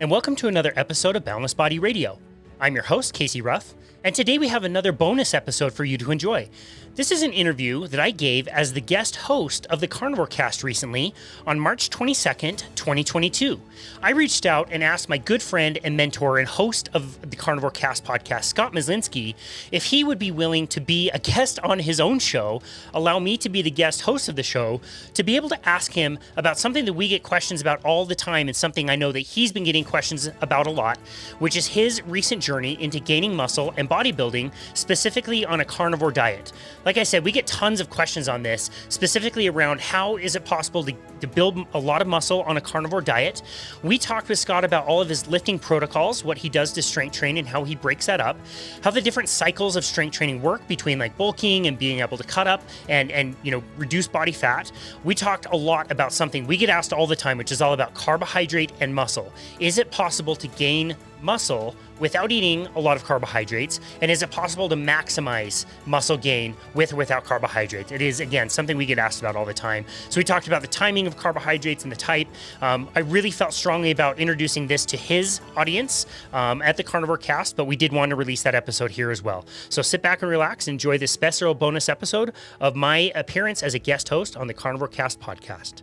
and welcome to another episode of Boundless Body Radio. I'm your host, Casey Ruff, and today we have another bonus episode for you to enjoy. This is an interview that I gave as the guest host of the Carnivore Cast recently on March 22nd, 2022. I reached out and asked my good friend and mentor and host of the Carnivore Cast Podcast, Scott Myslinski, if he would be willing to be a guest on his own show, allow me to be the guest host of the show, to be able to ask him about something that we get questions about all the time and something I know that he's been getting questions about a lot, which is his recent journey into gaining muscle and bodybuilding, specifically on a carnivore diet. Like I said, we get tons of questions on this, specifically around how is it possible to build a lot of muscle on a carnivore diet. We talked with Scott about all of his lifting protocols, what he does to strength train and how he breaks that up, how the different cycles of strength training work between like bulking and being able to cut up and reduce body fat. We talked a lot about something we get asked all the time, which is all about carbohydrate and muscle. Is it possible to gain muscle without eating a lot of carbohydrates? And is it possible to maximize muscle gain with or without carbohydrates? It is, again, something we get asked about all the time. So we talked about the timing of carbohydrates and the type. I really felt strongly about introducing this to his audience at the Carnivore Cast, but we did want to release that episode here as well. So sit back and relax, enjoy this special bonus episode of my appearance as a guest host on the Carnivore Cast Podcast.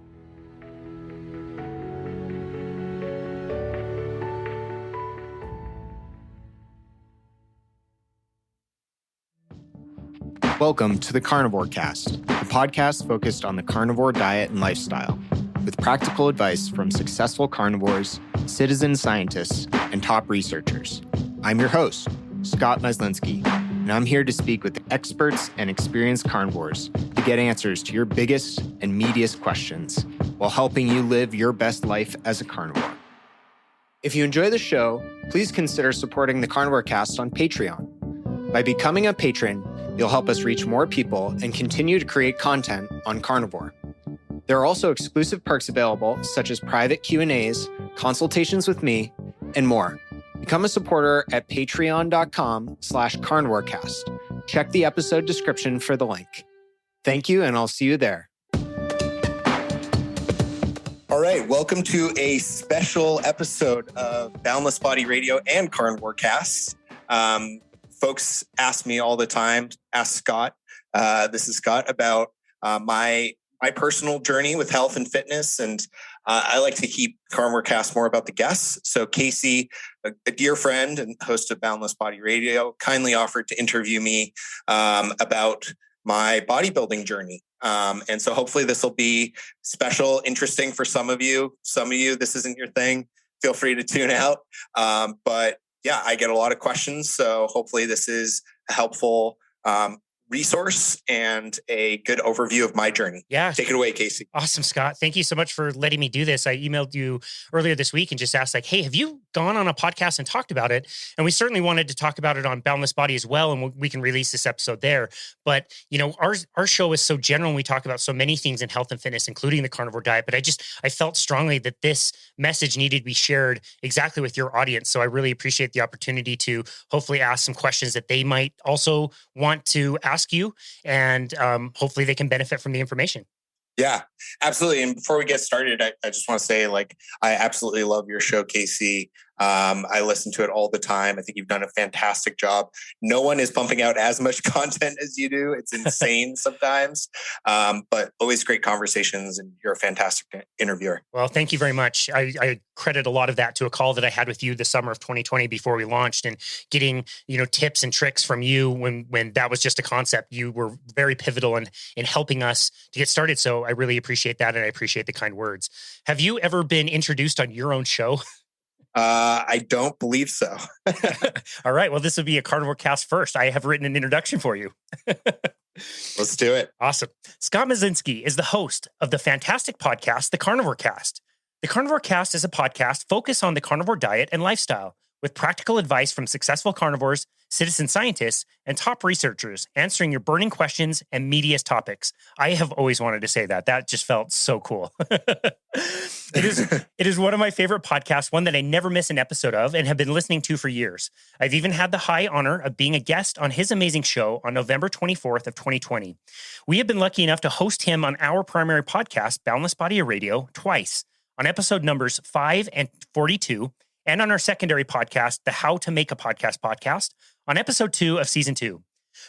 Welcome to the Carnivore Cast, a podcast focused on the carnivore diet and lifestyle, with practical advice from successful carnivores, citizen scientists, and top researchers. I'm your host, Scott Myslinski, and I'm here to speak with experts and experienced carnivores to get answers to your biggest and meatiest questions while helping you live your best life as a carnivore. If you enjoy the show, please consider supporting the Carnivore Cast on Patreon. By becoming a patron, you'll help us reach more people and continue to create content on carnivore. There are also exclusive perks available, such as private Q&As, consultations with me, and more. Become a supporter at patreon.com/carnivorecast. Check the episode description for the link. Thank you, and I'll see you there. All right, welcome to a special episode of Boundless Body Radio and Carnivore Cast. Folks ask me all the time, ask Scott, this is Scott, about my personal journey with health and fitness. And I like to keep Carnivore Cast more about the guests. So Casey, a dear friend and host of Boundless Body Radio, kindly offered to interview me about my bodybuilding journey. And so hopefully this will be special, interesting for some of you. Some of you, this isn't your thing. Feel free to tune out. But yeah, I get a lot of questions. So hopefully this is a helpful resource and a good overview of my journey. Yeah. Take it away, Casey. Awesome, Scott. Thank you so much for letting me do this. I emailed you earlier this week and just asked like, hey, have you gone on a podcast and talked about it? And we certainly wanted to talk about it on Boundless Body as well. And we can release this episode there. But, our show is so general and we talk about so many things in health and fitness, including the carnivore diet. But I felt strongly that this message needed to be shared exactly with your audience. So I really appreciate the opportunity to hopefully ask some questions that they might also want to ask you, and hopefully they can benefit from the information. Yeah, absolutely. And before we get started, I just want to say, I absolutely love your show, Casey. I listen to it all the time. I think you've done a fantastic job. No one is pumping out as much content as you do. It's insane sometimes, but always great conversations, and you're a fantastic interviewer. Well, thank you very much. I credit a lot of that to a call that I had with you the summer of 2020 before we launched, and getting, tips and tricks from you when that was just a concept. You were very pivotal in helping us to get started. So I really appreciate that. And I appreciate the kind words. Have you ever been introduced on your own show? I don't believe so. All right. Well, this would be a Carnivore Cast first. I have written an introduction for you. Let's do it. Awesome. Scott Myslinski is the host of the fantastic podcast, The Carnivore Cast. The Carnivore Cast is a podcast focused on the carnivore diet and lifestyle, with practical advice from successful carnivores, citizen scientists, and top researchers, answering your burning questions and meatiest topics. I have always wanted to say that. That just felt so cool. It is one of my favorite podcasts, one that I never miss an episode of and have been listening to for years. I've even had the high honor of being a guest on his amazing show on November 24th of 2020. We have been lucky enough to host him on our primary podcast, Boundless Body Radio, twice, on episode numbers 5 and 42, and on our secondary podcast, the How to Make a podcast, on episode 2 of season 2.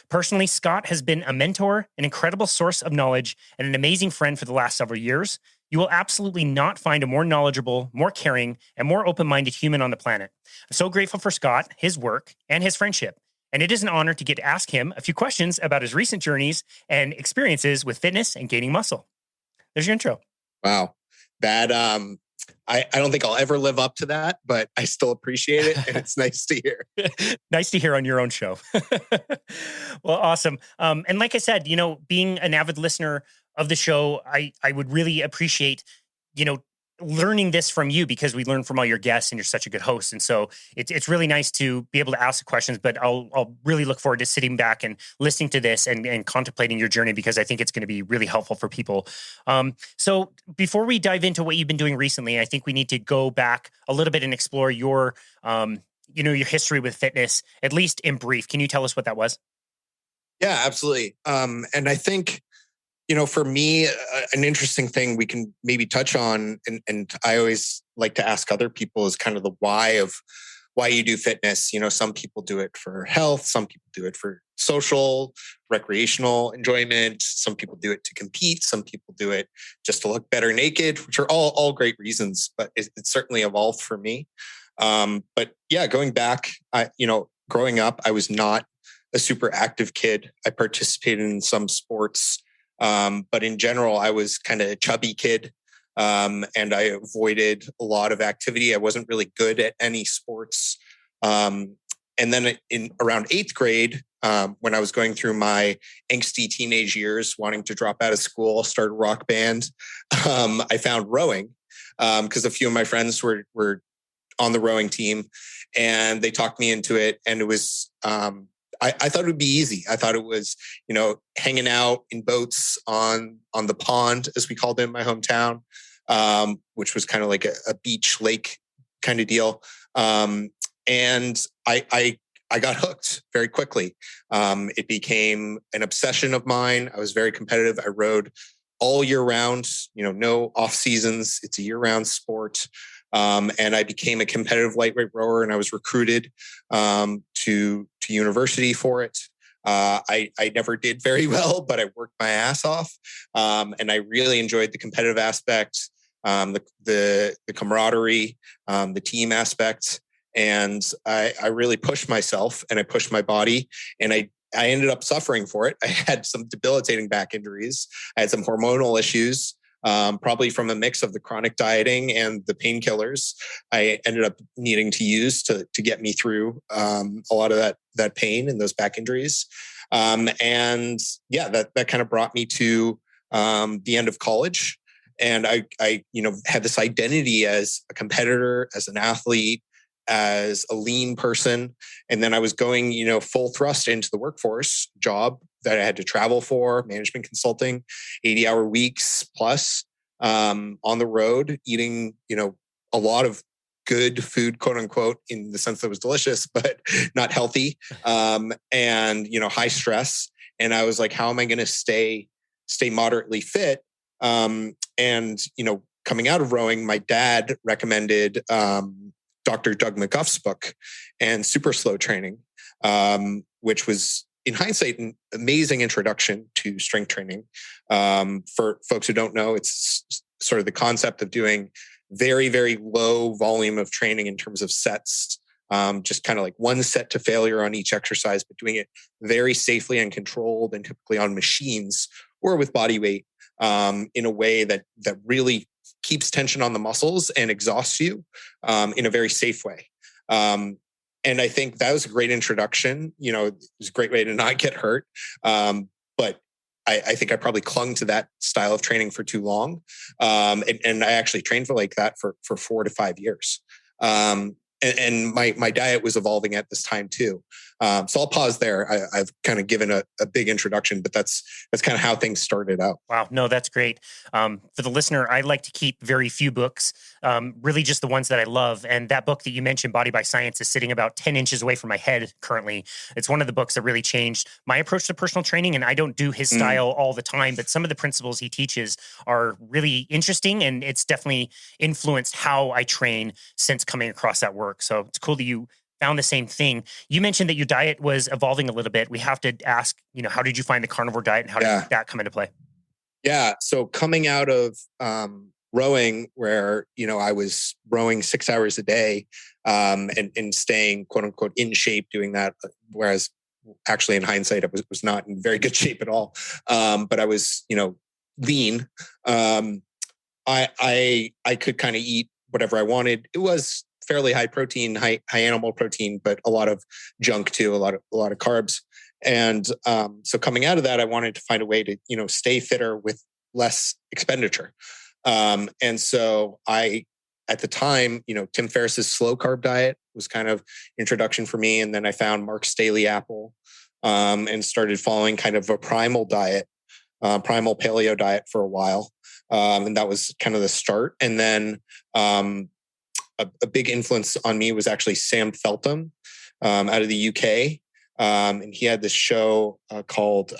Personally, Scott has been a mentor, an incredible source of knowledge, and an amazing friend for the last several years. You will absolutely not find a more knowledgeable, more caring, and more open-minded human on the planet. I'm so grateful for Scott, his work, and his friendship. And it is an honor to get to ask him a few questions about his recent journeys and experiences with fitness and gaining muscle. There's your intro. Wow. That, I don't think I'll ever live up to that, but I still appreciate it. And it's nice to hear. Nice to hear on your own show. Well, awesome. And like I said, being an avid listener of the show, I would really appreciate, learning this from you, because we learn from all your guests and you're such a good host. And so it's really nice to be able to ask the questions, but I'll really look forward to sitting back and listening to this and contemplating your journey, because I think it's going to be really helpful for people. So before we dive into what you've been doing recently, I think we need to go back a little bit and explore your history with fitness, at least in brief. Can you tell us what that was? Yeah, absolutely. And I think, for me, an interesting thing we can maybe touch on, and I always like to ask other people, is kind of the why of why you do fitness. Some people do it for health. Some people do it for social, recreational enjoyment. Some people do it to compete. Some people do it just to look better naked, which are all great reasons, but it's certainly evolved for me. But yeah, going back, growing up, I was not a super active kid. I participated in some sports. But in general, I was kind of a chubby kid, and I avoided a lot of activity. I wasn't really good at any sports. And then in around 8th grade, when I was going through my angsty teenage years, wanting to drop out of school, start a rock band, I found rowing, because a few of my friends were on the rowing team, and they talked me into it. And it was, I thought it would be easy. I thought it was, hanging out in boats on the pond, as we called it in my hometown, which was kind of like a beach lake kind of deal. And I got hooked very quickly. It became an obsession of mine. I was very competitive. I rowed all year round, no off seasons. It's a year round sport. And I became a competitive lightweight rower, and I was recruited to university for it. I never did very well, but I worked my ass off, and I really enjoyed the competitive aspect, the camaraderie, the team aspect, and I really pushed myself, and I pushed my body, and I ended up suffering for it. I had some debilitating back injuries. I had some hormonal issues. Probably from a mix of the chronic dieting and the painkillers I ended up needing to use to get me through a lot of that pain and those back injuries. And yeah, that kind of brought me to the end of college. And I had this identity as a competitor, as an athlete, as a lean person. And then I was going, full thrust into the workforce job that I had to travel for, management consulting, 80-hour weeks plus, on the road, eating, a lot of good food, quote unquote, in the sense that it was delicious, but not healthy, and, high stress. And I was like, how am I going to stay moderately fit? And, coming out of rowing, my dad recommended, Dr. Doug McGuff's book and Super Slow Training, which was, in hindsight, an amazing introduction to strength training. For folks who don't know, it's sort of the concept of doing very, very low volume of training in terms of sets, just kind of like one set to failure on each exercise, but doing it very safely and controlled, and typically on machines or with body weight, in a way that really keeps tension on the muscles and exhausts you in a very safe way. And I think that was a great introduction. It was a great way to not get hurt. But I think I probably clung to that style of training for too long. And I actually trained for like that for 4 to 5 years. And my diet was evolving at this time too. So I'll pause there. I've kind of given a big introduction, but that's kind of how things started out. Wow. No, that's great. For the listener, I like to keep very few books, really just the ones that I love. And that book that you mentioned, Body by Science, is sitting about 10 inches away from my head currently. It's one of the books that really changed my approach to personal training. And I don't do his style all the time, but some of the principles he teaches are really interesting. And it's definitely influenced how I train since coming across that work. So it's cool that you found the same thing. You mentioned that your diet was evolving a little bit. We have to ask, how did you find the carnivore diet and how did that come into play? Yeah. So coming out of rowing, where, I was rowing 6 hours a day and staying, quote unquote, in shape doing that, whereas actually in hindsight, I was not in very good shape at all. But I was, lean. I could kind of eat whatever I wanted. It was fairly high protein, high animal protein, but a lot of junk too, a lot of carbs. And so coming out of that, I wanted to find a way to, stay fitter with less expenditure. And so at the time, Tim Ferriss's slow carb diet was kind of introduction for me. And then I found Mark's Daily Apple and started following kind of a primal diet, primal paleo diet for a while. And that was kind of the start. And then a big influence on me was actually Sam Feltham out of the UK. And he had this show called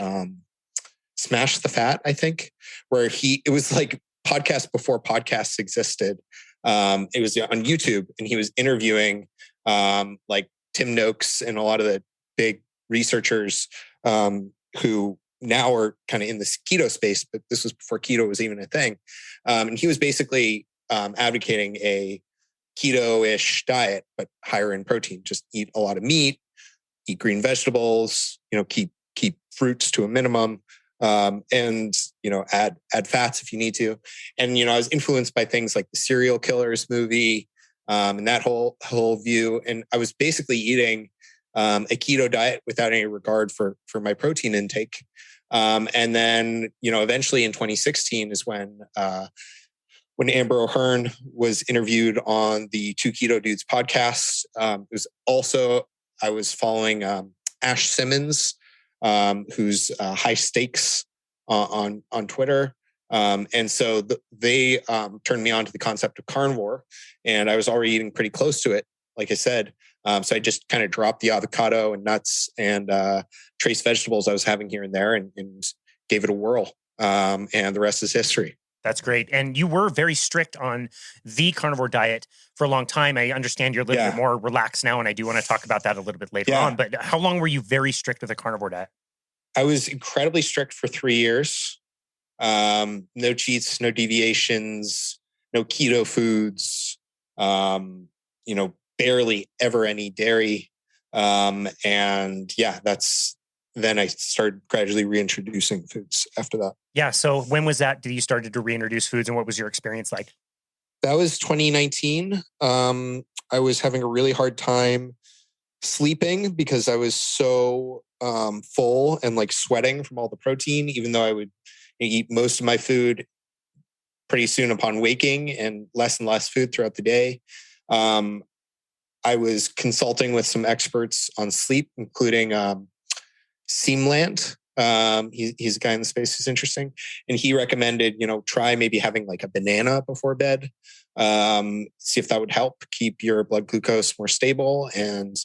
Smash the Fat, I think, where it was like podcast before podcasts existed. It was on YouTube, and he was interviewing like Tim Noakes and a lot of the big researchers who now are kind of in the keto space, but this was before keto was even a thing. And he was basically advocating a keto-ish diet, but higher in protein. Just eat a lot of meat, eat green vegetables, keep fruits to a minimum, and add fats if you need to. And I was influenced by things like the Serial Killers movie and that whole view. And I was basically eating a keto diet without any regard for my protein intake. And then eventually in 2016 is when Amber O'Hearn was interviewed on the Two Keto Dudes podcast. It was also, I was following Ash Simmons, who's High Stakes on Twitter. And so they turned me on to the concept of carnivore, and I was already eating pretty close to it, like I said. So I just kind of dropped the avocado and nuts and trace vegetables I was having here and there and gave it a whirl. And the rest is history. That's great. And you were very strict on the carnivore diet for a long time. I understand you're a little bit more relaxed now, and I do want to talk about that a little bit later on. But how long were you very strict with the carnivore diet? I was incredibly strict for 3 years. No cheats, no deviations, no keto foods, barely ever any dairy. Then I started gradually reintroducing foods after that. Yeah. So when was that? Did you started to reintroduce foods, and what was your experience like? That was 2019. I was having a really hard time sleeping because I was so full and like sweating from all the protein, even though I would eat most of my food pretty soon upon waking and less food throughout the day. I was consulting with some experts on sleep, including Seamlant. He's a guy in the space who's interesting. And he recommended, try maybe having like a banana before bed. See if that would help keep your blood glucose more stable and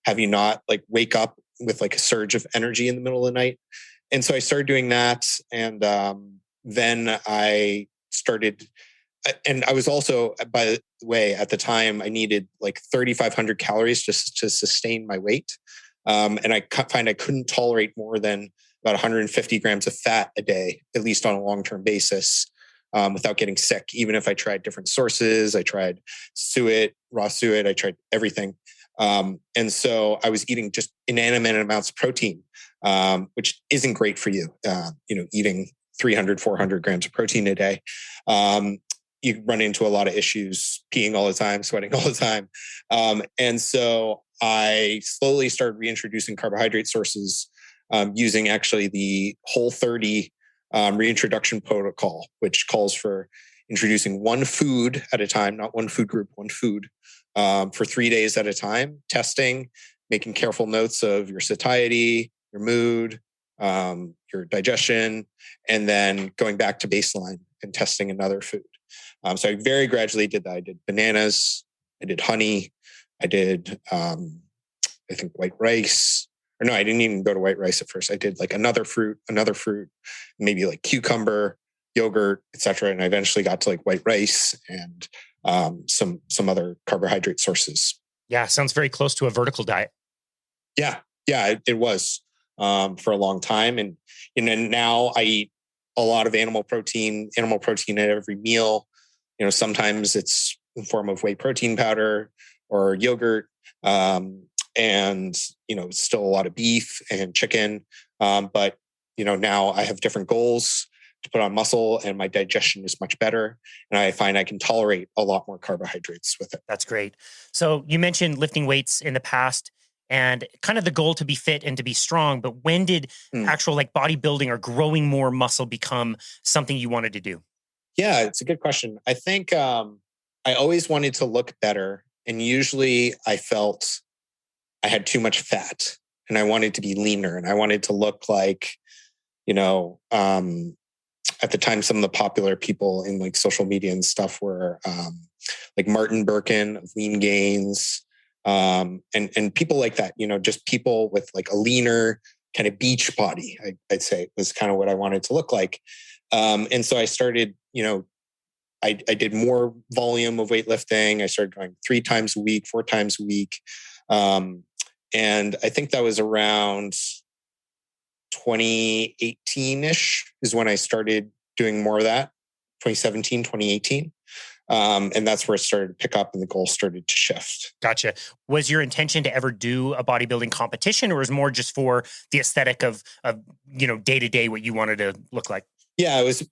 have you not like wake up with like a surge of energy in the middle of the night. And so I started doing that. And then I started, and I was also, by the way, at the time I needed like 3,500 calories just to sustain my weight. And I find I couldn't tolerate more than about 150 grams of fat a day, at least on a long-term basis, without getting sick. Even if I tried different sources, I tried suet, raw suet, I tried everything. And so I was eating just inanimate amounts of protein, which isn't great for you. Eating 300, 400 grams of protein a day. You run into a lot of issues, peeing all the time, sweating all the time. And so I slowly started reintroducing carbohydrate sources using actually the Whole30 reintroduction protocol, which calls for introducing one food at a time, not one food group, one food for 3 days at a time, testing, making careful notes of your satiety, your mood, your digestion, and then going back to baseline and testing another food. So I very gradually did that. I did bananas, I did honey, I did, I think white rice. Or no, I didn't even go to white rice at first. I did like another fruit, maybe like cucumber, yogurt, etc. And I eventually got to like white rice and some other carbohydrate sources. Yeah, sounds very close to a vertical diet. Yeah, it was for a long time, and now I eat a lot of animal protein at every meal. Sometimes it's in form of whey protein powder or yogurt, and still a lot of beef and chicken. But now I have different goals to put on muscle, and my digestion is much better, and I find I can tolerate a lot more carbohydrates with it. That's great. So you mentioned lifting weights in the past and kind of the goal to be fit and to be strong, but when did actual like bodybuilding or growing more muscle become something you wanted to do? Yeah, it's a good question. I think I always wanted to look better, and usually I felt I had too much fat, and I wanted to be leaner, and I wanted to look like, at the time, some of the popular people in like social media and stuff were like Martin Birkin of Lean Gains, and people like that, just people with like a leaner kind of beach body, I'd say was kind of what I wanted to look like. And so I started, I did more volume of weightlifting. I started going 3 times a week, 4 times a week. And I think that was around 2018-ish is when I started doing more of that, 2017, 2018. And that's where it started to pick up and the goal started to shift. Gotcha. Was your intention to ever do a bodybuilding competition, or was more just for the aesthetic of day to day what you wanted to look like? Yeah, it was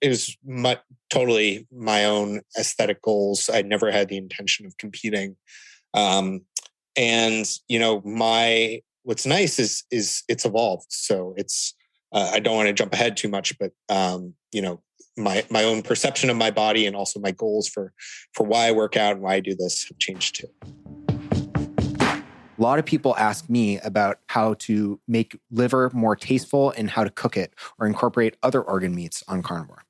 totally my own aesthetic goals. I never had the intention of competing. And what's nice is it's evolved. So it's I don't want to jump ahead too much, but my own perception of my body and also my goals for why I work out and why I do this have changed too. A lot of people ask me about how to make liver more tasteful and how to cook it or incorporate other organ meats on carnivore.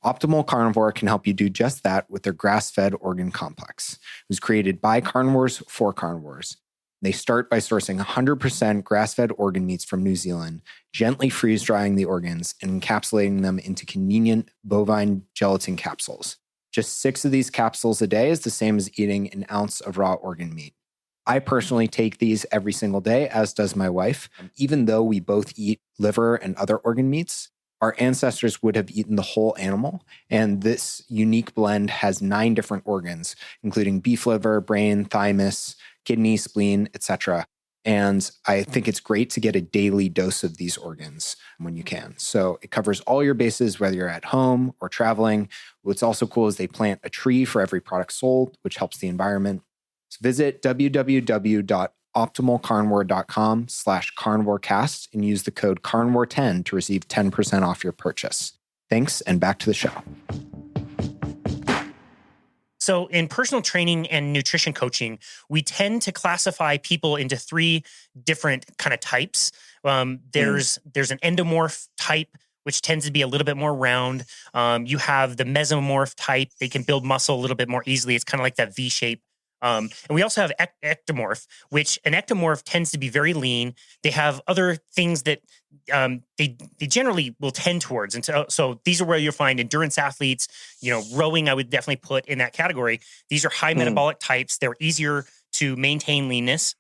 Optimal Carnivore can help you do just that with their grass-fed organ complex. It was created by carnivores for carnivores. They start by sourcing 100% grass-fed organ meats from New Zealand, gently freeze-drying the organs and encapsulating them into convenient bovine gelatin capsules. Just 6 of these capsules a day is the same as eating an ounce of raw organ meat. I personally take these every single day, as does my wife. Even though we both eat liver and other organ meats, our ancestors would have eaten the whole animal, and this unique blend has 9 different organs, including beef liver, brain, thymus, kidney, spleen, etc. And I think it's great to get a daily dose of these organs when you can. So it covers all your bases, whether you're at home or traveling. What's also cool is they plant a tree for every product sold, which helps the environment. So visit www.optimalcarnivore.com/carnivorecast and use the code carnivore10 to receive 10% off your purchase. Thanks, and back to the show. So in personal training and nutrition coaching, we tend to classify people into 3 different kind of types. There's an endomorph type, which tends to be a little bit more round. You have the mesomorph type. They can build muscle a little bit more easily. It's kind of like that V shape. And we also have ectomorph, which an ectomorph tends to be very lean. They have other things that they generally will tend towards. And so these are where you'll find endurance athletes, rowing, I would definitely put in that category. These are high metabolic types. They're easier to maintain leanness.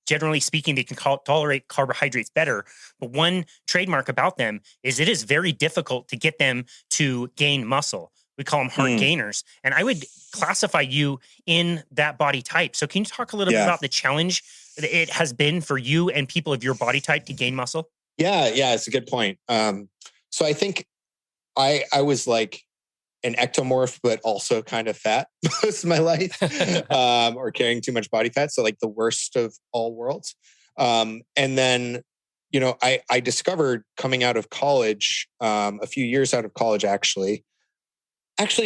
Generally speaking, they can tolerate carbohydrates better. But one trademark about them is it is very difficult to get them to gain muscle. We call them hard gainers. And I would classify you in that body type. So can you talk a little bit about the challenge that it has been for you and people of your body type to gain muscle? Yeah, it's a good point. So I think I was like an ectomorph, but also kind of fat most of my life, or carrying too much body fat. So like the worst of all worlds. And then, I discovered coming out of college, a few years out of college, actually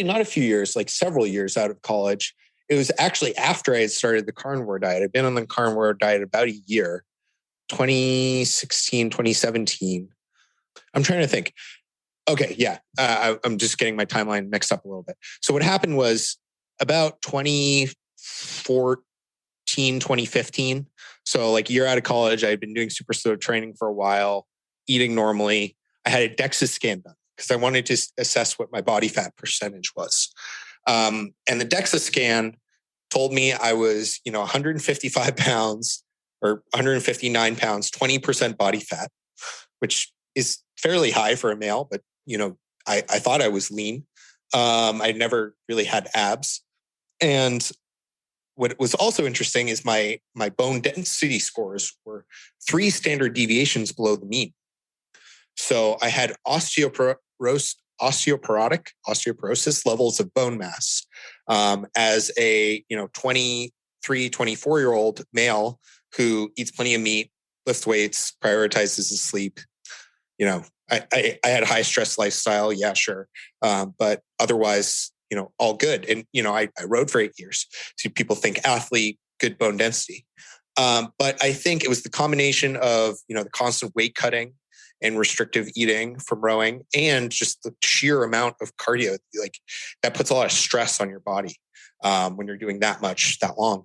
not a few years, like several years out of college. It was actually after I had started the carnivore diet. I'd been on the carnivore diet about a year. 2016, 2017. I'm trying to think. Okay, yeah. I'm just getting my timeline mixed up a little bit. So what happened was about 2014, 2015. So like a year out of college, I had been doing super slow training for a while, eating normally. I had a DEXA scan done because I wanted to assess what my body fat percentage was. And the DEXA scan told me I was, 155 pounds or 159 pounds, 20% body fat, which is fairly high for a male, but, I thought I was lean. I'd never really had abs. And what was also interesting is my bone density scores were 3 standard deviations below the mean. So I had osteoporosis levels of bone mass as a 23, 24-year-old male who eats plenty of meat, lifts weights, prioritizes his sleep. I had a high stress lifestyle. Yeah, sure. But otherwise, all good. And, I rode for 8 years. So people think athlete, good bone density. But I think it was the combination of, the constant weight cutting and restrictive eating from rowing and just the sheer amount of cardio, like that puts a lot of stress on your body when you're doing that much, that long.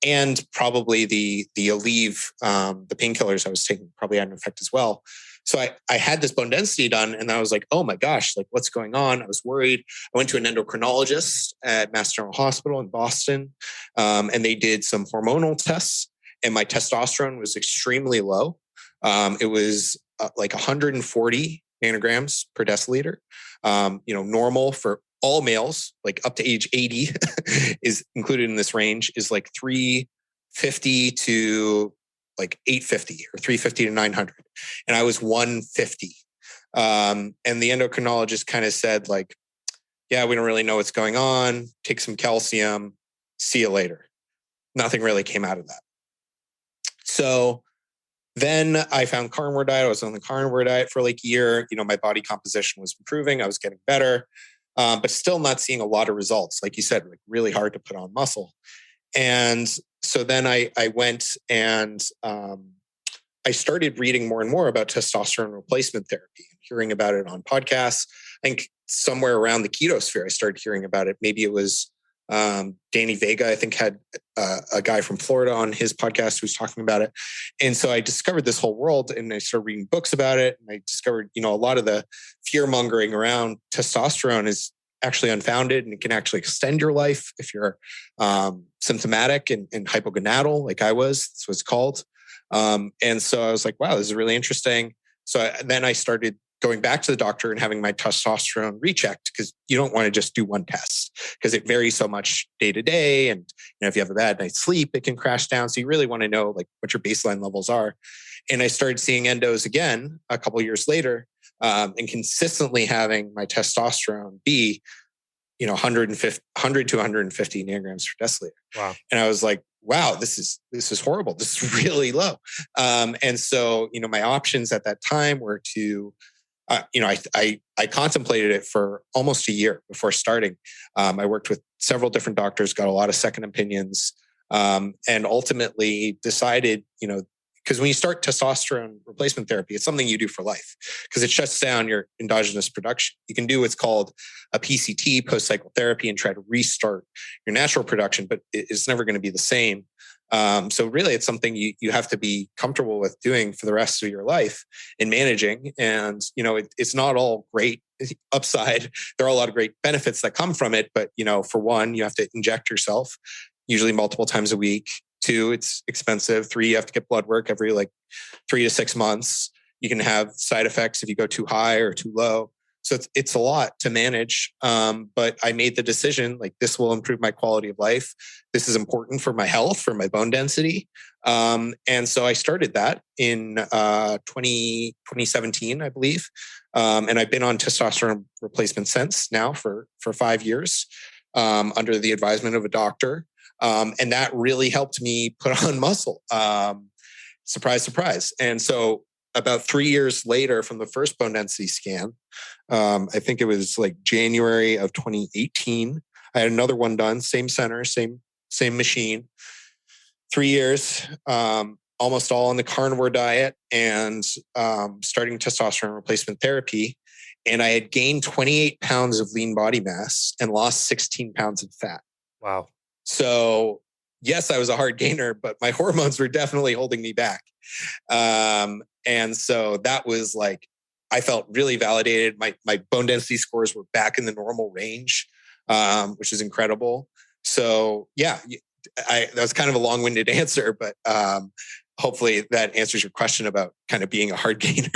And probably the Aleve, the painkillers I was taking probably had an effect as well. So I had this bone density done and I was like, oh my gosh, like what's going on? I was worried. I went to an endocrinologist at Mass General Hospital in Boston and they did some hormonal tests and my testosterone was extremely low. It was like 140 nanograms per deciliter. Normal for all males, like up to age 80 is included in this range, is like 350 to like 850 or 350 to 900. And I was 150. And the endocrinologist kind of said like, yeah, we don't really know what's going on. Take some calcium. See you later. Nothing really came out of that. So then I found carnivore diet. I was on the carnivore diet for like a year. My body composition was improving. I was getting better, but still not seeing a lot of results. Like you said, like really hard to put on muscle. And so then I went and I started reading more and more about testosterone replacement therapy and hearing about it on podcasts. I think somewhere around the keto sphere, I started hearing about it. Maybe it was Danny Vega, I think, had a guy from Florida on his podcast who was talking about it. And so I discovered this whole world and I started reading books about it. And I discovered, a lot of the fear mongering around testosterone is actually unfounded and it can actually extend your life if you're symptomatic and hypogonadal like I was. That's what it's called. And so I was like, wow, this is really interesting. So then I started going back to the doctor and having my testosterone rechecked because you don't want to just do one test because it varies so much day to day. And if you have a bad night's sleep, it can crash down. So you really want to know like what your baseline levels are. And I started seeing endos again a couple of years later and consistently having my testosterone be 100 to 150 nanograms per deciliter. Wow. And I was like, wow, this is horrible. This is really low. And so, my options at that time were to, I contemplated it for almost a year before starting. I worked with several different doctors, got a lot of second opinions, and ultimately decided, because when you start testosterone replacement therapy, it's something you do for life because it shuts down your endogenous production. You can do what's called a PCT, post-cycle therapy, and try to restart your natural production, but it's never going to be the same. So really, it's something you have to be comfortable with doing for the rest of your life in managing. And, it's not all great upside. There are a lot of great benefits that come from it. But, for one, you have to inject yourself, usually multiple times a week. 2, it's expensive. 3, you have to get blood work every 3 to 6 months. You can have side effects if you go too high or too low. So it's a lot to manage. But I made the decision, this will improve my quality of life. This is important for my health, for my bone density. And so I started that in 2017, I believe. And I've been on testosterone replacement since now for 5 years under the advisement of a doctor. And that really helped me put on muscle. Surprise, surprise. And so about 3 years later from the first bone density scan, I think it was January of 2018, I had another one done, same center, same machine. 3 years on almost all on the carnivore diet and starting testosterone replacement therapy. And I had gained 28 pounds of lean body mass and lost 16 pounds of fat. Wow. So yes, I was a hard gainer, but my hormones were definitely holding me back. And so that was like, I felt really validated. My bone density scores were back in the normal range, which is incredible. So yeah, that was kind of a long-winded answer, but hopefully that answers your question about kind of being a hard gainer.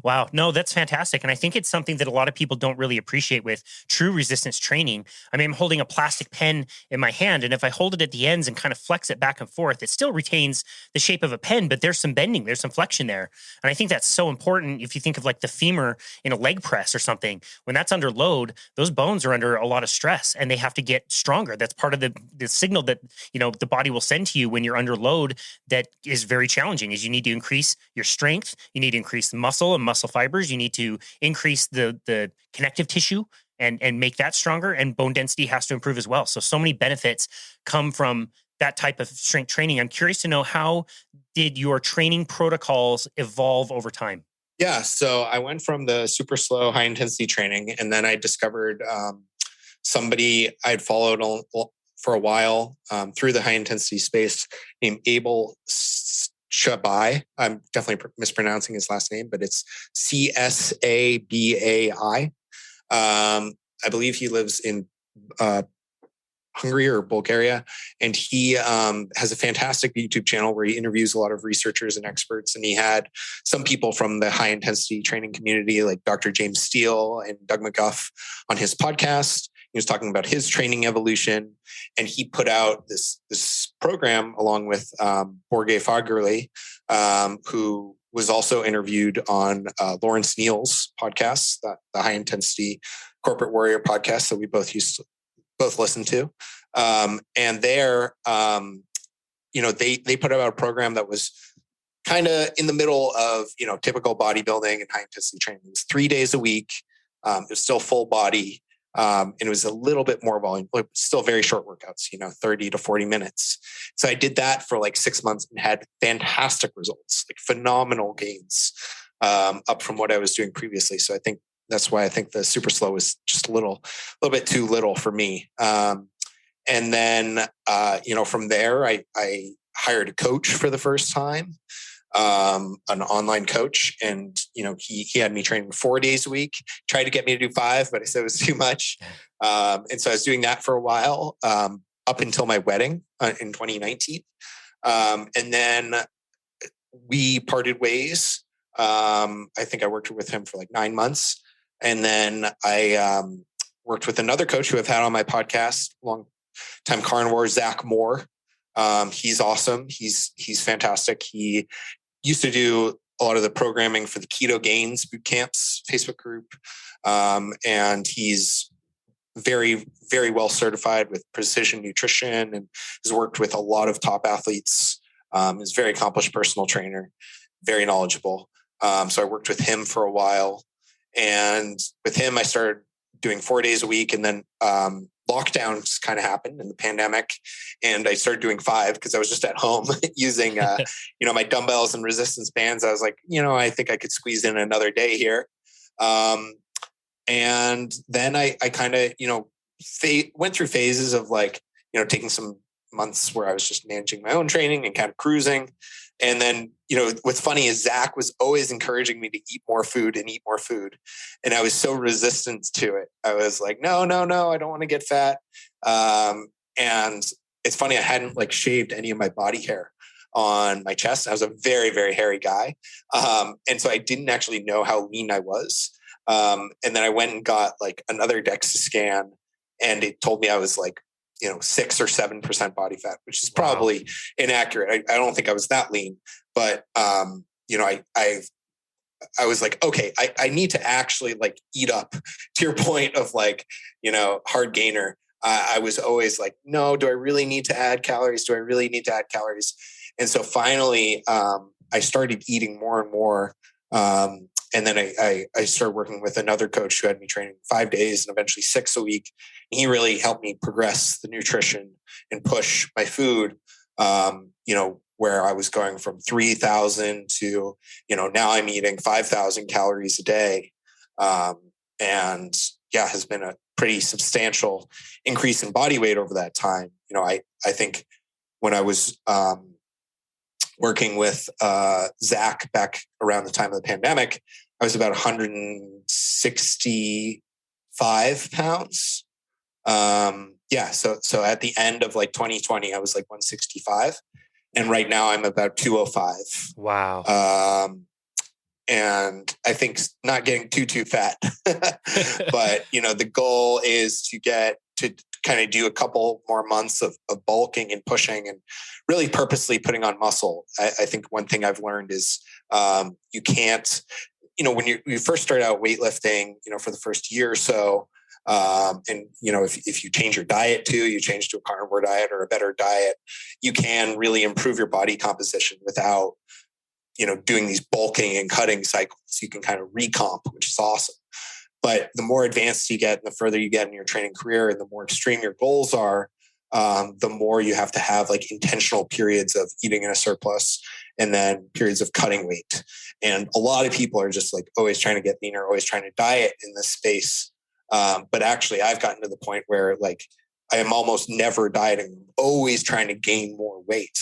Wow. No, that's fantastic. And I think it's something that a lot of people don't really appreciate with true resistance training. I mean, I'm holding a plastic pen in my hand, and if I hold it at the ends and kind of flex it back and forth, it still retains the shape of a pen, but there's some bending, there's some flexion there. And I think that's so important. If you think of like the femur in a leg press or something, when that's under load, those bones are under a lot of stress and they have to get stronger. That's part of the signal that, the body will send to you when you're under load that is very challenging, is you need to increase your strength. You need to increase the muscle and muscle fibers. You need to increase the connective tissue and make that stronger. And bone density has to improve as well. So many benefits come from that type of strength training. I'm curious to know, how did your training protocols evolve over time? Yeah. So I went from the super slow high intensity training, and then I discovered somebody I'd followed for a while through the high intensity space named Abel Shabai. I'm definitely mispronouncing his last name, but it's Csabai. I believe he lives in Hungary or Bulgaria, and he has a fantastic YouTube channel where he interviews a lot of researchers and experts. And he had some people from the high intensity training community, like Dr. James Steele and Doug McGuff, on his podcast. He was talking about his training evolution, and he put out this program along with Borge Fagerli, who was also interviewed on Lawrence Neal's podcast, the High Intensity Corporate Warrior podcast that we both listen to. And there, they put out a program that was kind of in the middle of, typical bodybuilding and high intensity training. It was 3 days a week. It was still full body. And it was a little bit more volume, but still very short workouts, 30 to 40 minutes. So I did that for like 6 months and had fantastic results, like phenomenal gains, up from what I was doing previously. So I think that's why I think the super slow was just a little bit too little for me. And then, from there, I hired a coach for the first time, an online coach. And, he had me training 4 days a week, tried to get me to do 5, but I said it was too much. And so I was doing that for a while, up until my wedding in 2019. And then we parted ways. I think I worked with him for like 9 months. And then I worked with another coach who I've had on my podcast, long time carnivore, Zach Moore. He's awesome. He's fantastic. He used to do a lot of the programming for the Keto Gains boot camps Facebook group. And he's very, very well certified with precision nutrition and has worked with a lot of top athletes. Is a very accomplished personal trainer, very knowledgeable. So I worked with him for a while. And with him, I started doing 4 days a week. And then lockdowns kind of happened in the pandemic. And I started doing 5 because I was just at home using, my dumbbells and resistance bands. I was like, I think I could squeeze in another day here. And then I kind of, went through phases of like, taking some months where I was just managing my own training and kind of cruising. And then, what's funny is Zach was always encouraging me to eat more food. And I was so resistant to it. I was like, no, I don't want to get fat. And it's funny, I hadn't like shaved any of my body hair on my chest. I was a very, very hairy guy. And so I didn't actually know how lean I was. And then I went and got like another DEXA scan, and it told me I was like, 6 or 7% body fat, which is probably inaccurate. I don't think I was that lean, but, I was like, okay, I need to actually like eat up, to your point of like, hard gainer. I was always like, no, do I really need to add calories? And so finally, I started eating more and more. And then I started working with another coach who had me training 5 days and eventually 6 a week. And he really helped me progress the nutrition and push my food, where I was going from 3,000 to, now I'm eating 5,000 calories a day. And yeah, has been a pretty substantial increase in body weight over that time. I think when I was working with Zach back around the time of the pandemic, I was about 165 pounds. So at the end of like 2020, I was like 165. And right now I'm about 205. Wow. And I think not getting too fat, but the goal is to get to kind of do a couple more months of bulking and pushing and really purposely putting on muscle. I think one thing I've learned is you can't, when you first start out weightlifting, for the first year or so, if you change your diet too, you change to a carnivore diet or a better diet, you can really improve your body composition without, doing these bulking and cutting cycles. You can kind of recomp, which is awesome. But the more advanced you get and the further you get in your training career and the more extreme your goals are, the more you have to have like intentional periods of eating in a surplus and then periods of cutting weight. And a lot of people are just like always trying to get leaner, always trying to diet in this space. But actually I've gotten to the point where like I am almost never dieting, always trying to gain more weight.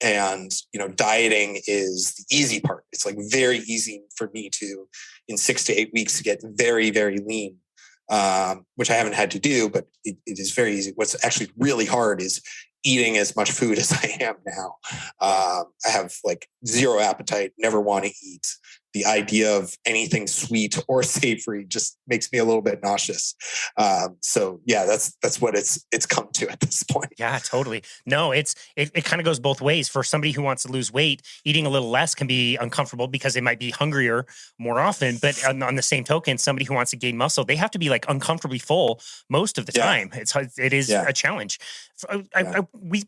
And dieting is the easy part. It's like very easy for me to, in 6 to 8 weeks, to get very, very lean, which I haven't had to do, but it is very easy. What's actually really hard is eating as much food as I am now. I have like zero appetite, never want to eat. The idea of anything sweet or savory just makes me a little bit nauseous. So yeah, that's what it's come to at this point. Yeah, totally. No, it kind of goes both ways. For somebody who wants to lose weight, eating a little less can be uncomfortable because they might be hungrier more often. But on the same token, somebody who wants to gain muscle, they have to be like uncomfortably full most of the time. It is a challenge.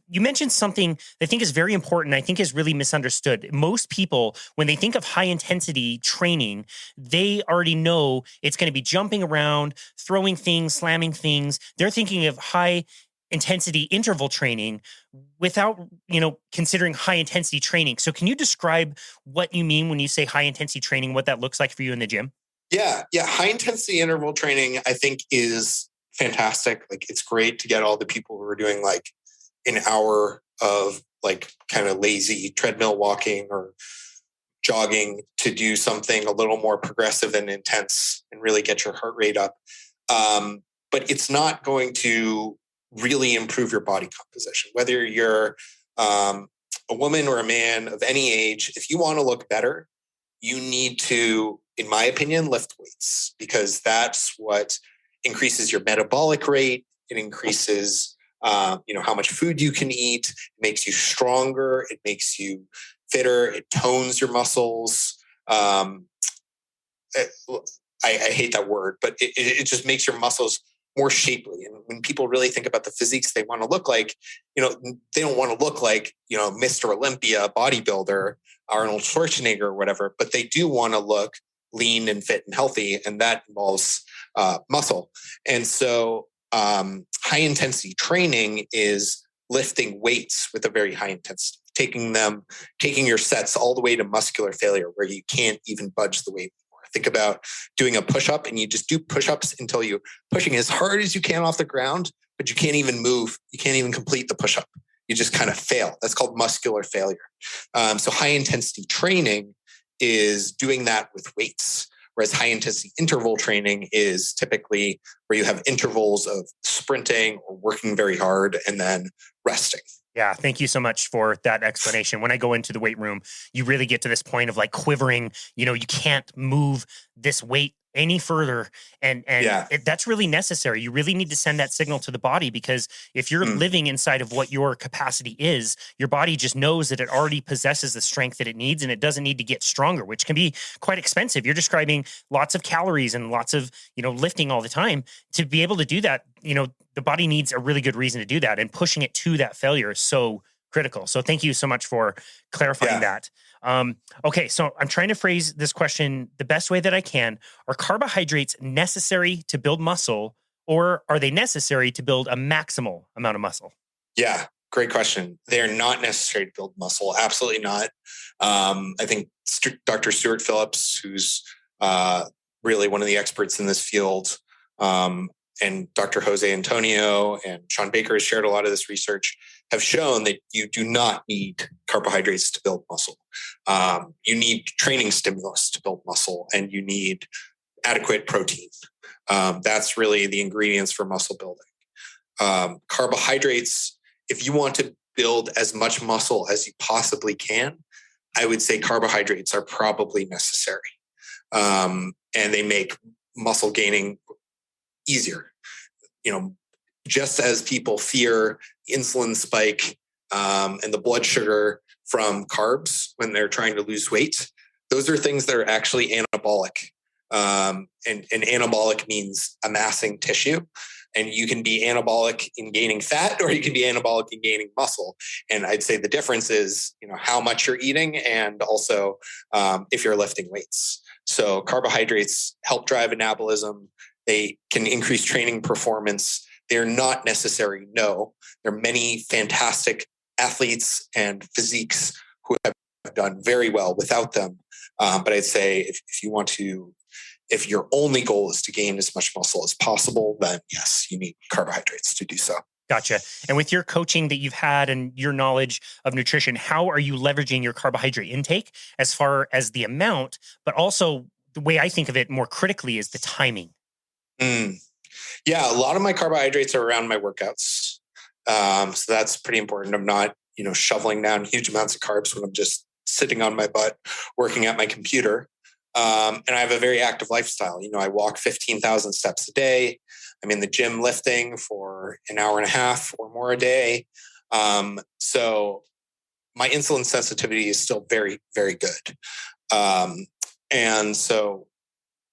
You mentioned something I think is very important. I think is really misunderstood. Most people, when they think of high intensity training, they already know it's going to be jumping around, throwing things, slamming things. They're thinking of high intensity interval training without, considering high intensity training. So can you describe what you mean when you say high intensity training, what that looks like for you in the gym? Yeah. High intensity interval training, I think, is fantastic. Like, it's great to get all the people who are doing like an hour of like kind of lazy treadmill walking or jogging to do something a little more progressive and intense and really get your heart rate up. But it's not going to really improve your body composition. Whether you're a woman or a man of any age, if you want to look better, you need to, in my opinion, lift weights, because that's what increases your metabolic rate. It increases, how much food you can eat. It makes you stronger. It makes you fitter. It tones your muscles. I hate that word, but it just makes your muscles more shapely. And when people really think about the physiques they want to look like, they don't want to look like, Mr. Olympia, bodybuilder, Arnold Schwarzenegger or whatever, but they do want to look lean and fit and healthy. And that involves muscle. And so high intensity training is lifting weights with a very high intensity, taking your sets all the way to muscular failure where you can't even budge the weight anymore. Think about doing a push-up and you just do push-ups until you're pushing as hard as you can off the ground, but you can't even move. You can't even complete the push-up. You just kind of fail. That's called muscular failure. So high intensity training is doing that with weights, whereas high intensity interval training is typically where you have intervals of sprinting or working very hard and then resting. Yeah, thank you so much for that explanation. When I go into the weight room, you really get to this point of like quivering. You can't move this weight any further. And that's really necessary. You really need to send that signal to the body, because if you're living inside of what your capacity is, your body just knows that it already possesses the strength that it needs, and it doesn't need to get stronger, which can be quite expensive. You're describing lots of calories and lots of, lifting all the time. To be able to do that, the body needs a really good reason to do that, and pushing it to that failure is so critical. So thank you so much for clarifying that. Okay, so I'm trying to phrase this question the best way that I can. Are carbohydrates necessary to build muscle, or are they necessary to build a maximal amount of muscle? Yeah, great question. They're not necessary to build muscle. Absolutely not. I think Dr. Stuart Phillips, who's really one of the experts in this field, and Dr. Jose Antonio and Sean Baker has shared a lot of this research, have shown that you do not need carbohydrates to build muscle. You need training stimulus to build muscle, and you need adequate protein. That's really the ingredients for muscle building. Carbohydrates, if you want to build as much muscle as you possibly can, I would say carbohydrates are probably necessary. And they make muscle gaining easier. Just as people fear insulin spike and the blood sugar from carbs when they're trying to lose weight, those are things that are actually anabolic. And anabolic means amassing tissue. And you can be anabolic in gaining fat, or you can be anabolic in gaining muscle. And I'd say the difference is, how much you're eating, and also if you're lifting weights. So carbohydrates help drive anabolism. They can increase training performance. They're not necessary. No, there are many fantastic athletes and physiques who have done very well without them. But I'd say if your only goal is to gain as much muscle as possible, then yes, you need carbohydrates to do so. Gotcha. And with your coaching that you've had and your knowledge of nutrition, how are you leveraging your carbohydrate intake as far as the amount, but also the way I think of it more critically is the timing? Yeah, a lot of my carbohydrates are around my workouts. So that's pretty important. I'm not, shoveling down huge amounts of carbs when I'm just sitting on my butt working at my computer. And I have a very active lifestyle. I walk 15,000 steps a day. I'm in the gym lifting for an hour and a half or more a day. So my insulin sensitivity is still very, very good. And so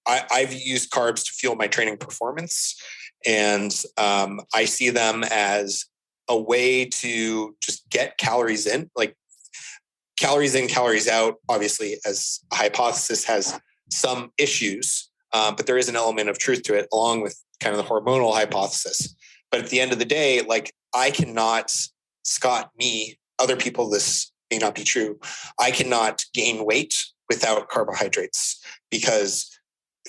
I've used carbs to fuel my training performance. And I see them as a way to just get calories in, like calories in, calories out, obviously, as a hypothesis, has some issues, but there is an element of truth to it, along with kind of the hormonal hypothesis. But at the end of the day, I cannot, other people, this may not be true. I cannot gain weight without carbohydrates, because